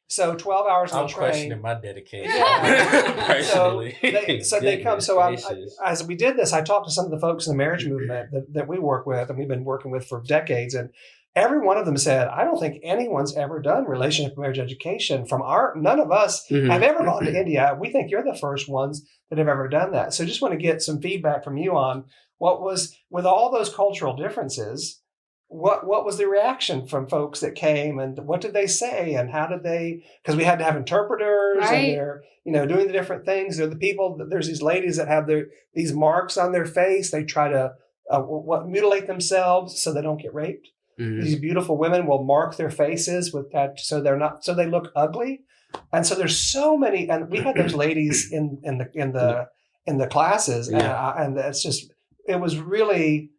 So 12 hours on I'm the train. questioning my dedication. Yeah. Personally. So they come. So Goodness as we did this, I talked to some of the folks in the marriage movement that we work with, and we've been working with for decades. And every one of them said, I don't think anyone's ever done relationship and marriage education none of us have ever gone to India. We think you're the first ones that have ever done that. So just want to get some feedback from you on what was, with all those cultural differences, what was the reaction from folks that came, and what did they say, and how did they, because we had to have interpreters, and they're, doing the different things. They're the people, there's these ladies that have these marks on their face. They try to mutilate themselves so they don't get raped. These beautiful women will mark their faces with that, so they look ugly. And so there's so many, and we had those ladies in the classes, and it's just, it was really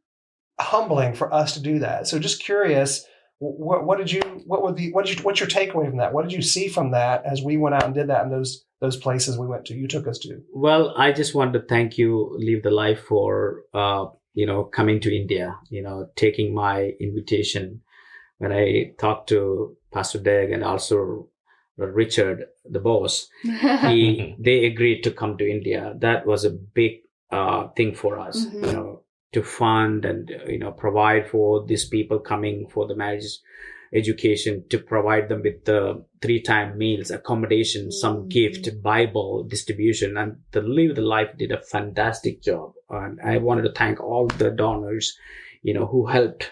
humbling for us to do that. So just curious, what's your takeaway from that? What did you see from that as we went out and did that in those places we went to, you took us to? Well, I just want to thank you, Live the Life, for coming to India, taking my invitation. When I talked to Pastor Deg and also Richard, the boss, they agreed to come to India. That was a big thing for us, to fund and provide for these people coming for the marriage education, to provide them with the 3-time meals, accommodation, some gift, Bible distribution. And the Live the Life did a fantastic job. And I wanted to thank all the donors, who helped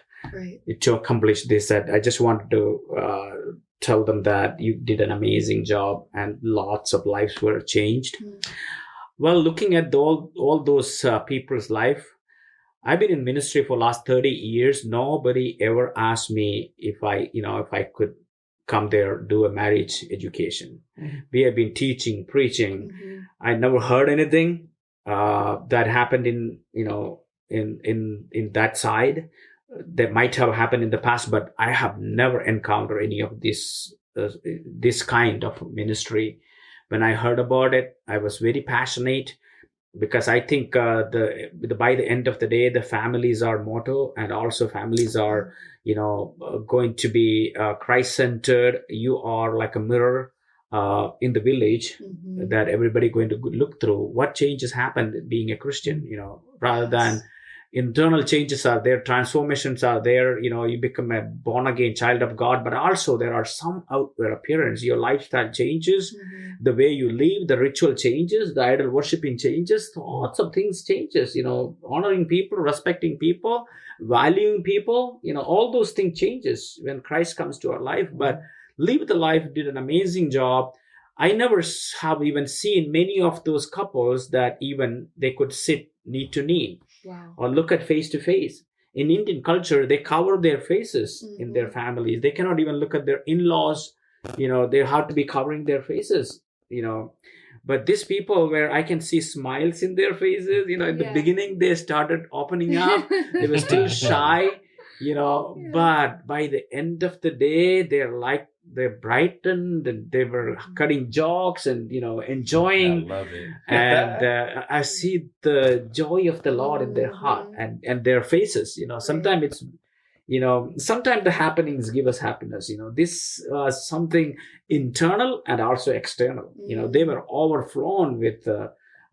to accomplish this. That I just wanted to tell them that you did an amazing job, and lots of lives were changed. Well, looking at all those people's life, I've been in ministry for the last 30 years. Nobody ever asked me if I could come there, do a marriage education. We have been teaching, preaching. I never heard anything that happened in that side. That might have happened in the past, but I have never encountered any of this kind of ministry. When I heard about it, I was very passionate, because I think by the end of the day, the families are motto, and also families are, going to be Christ-centered. You are like a mirror in the village that everybody going to look through. What changes happened being a Christian, rather than internal changes are there, transformations are there, you become a born-again child of God, but also there are some outward appearance. Your lifestyle changes, the way you live, the ritual changes, the idol worshiping changes, lots of things changes, honoring people, respecting people, valuing people, all those things changes when Christ comes to our life. But Live the Life did an amazing job. I never have even seen many of those couples that even they could sit knee to knee. Wow. Or look at face to face. In Indian culture, they cover their faces in their families. They cannot even look at their in-laws. They have to be covering their faces. But these people, where I can see smiles in their faces. In the beginning, they started opening up. They were still shy. But by the end of the day, they brightened, and they were cutting jokes and enjoying. I love it. And I see the joy of the Lord in their heart and their faces. Sometimes it's sometimes the happenings give us happiness. This was something internal and also external. They were overflown with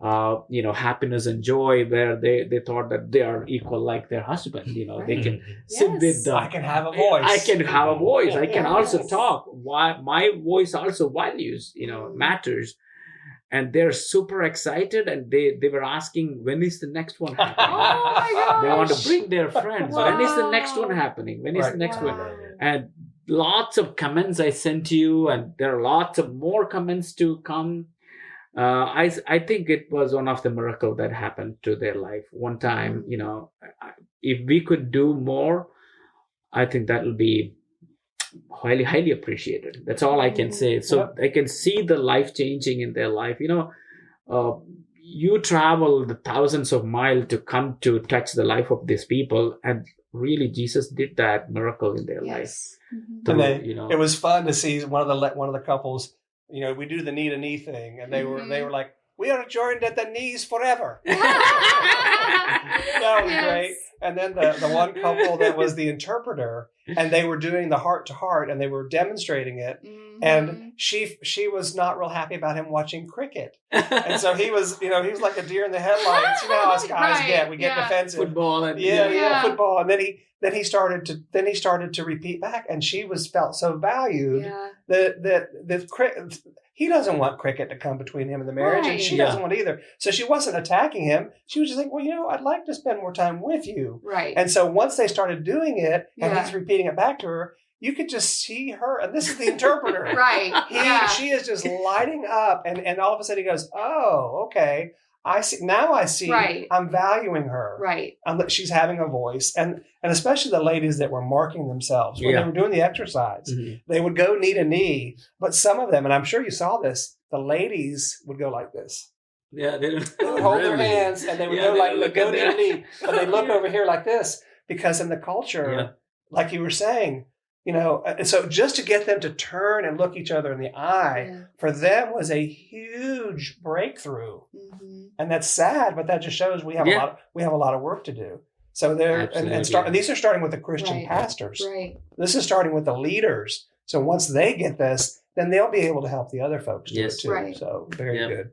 happiness and joy, where they thought that they are equal like their husband. They can sit with I can have a voice. I can have a voice. I can also talk. Why my voice also values, matters. And they're super excited, and they were asking, when is the next one happening? Oh my gosh. They want to bring their friends. Wow. When is the next one happening? When is the next one? And lots of comments I sent you, and there are lots of more comments to come. I think it was one of the miracles that happened to their life. One time, if we could do more, I think that will be highly, highly appreciated. That's all I can say. So I can see the life changing in their life. You travel the thousands of miles to come to touch the life of these people, and really Jesus did that miracle in their life. And it was fun to see one of the couples. We do the knee to knee thing, and they were like, "We are joined at the knees forever." That was great. And then the one couple that was the interpreter, and they were doing the heart to heart, and they were demonstrating it. And she was not real happy about him watching cricket. And so he was like a deer in the headlights. You know how us guys get. We get defensive. Football and football. And then he started to repeat back, and she felt so valued that he doesn't want cricket to come between him and the marriage, and she doesn't want either. So she wasn't attacking him. She was just like, well, I'd like to spend more time with you. Right. And so once they started doing it, and he's repeating it back to her, you could just see her, and this is the interpreter. Right. She is just lighting up, and all of a sudden he goes, oh, okay. I see. Now I see. Right. I'm valuing her. Right. She's having a voice, and especially the ladies that were marking themselves when they were doing the exercise. They would go knee to knee, but some of them, and I'm sure you saw this, the ladies would go like this. Yeah, they would hold their hands, and they would go knee to knee, but they look over here like this because in the culture, like you were saying. And so just to get them to turn and look each other in the eye for them was a huge breakthrough. And that's sad, but that just shows we have a lot of work to do. So and these are starting with the Christian pastors. Right. This is starting with the leaders. So once they get this, then they'll be able to help the other folks do it too. Right. So very good.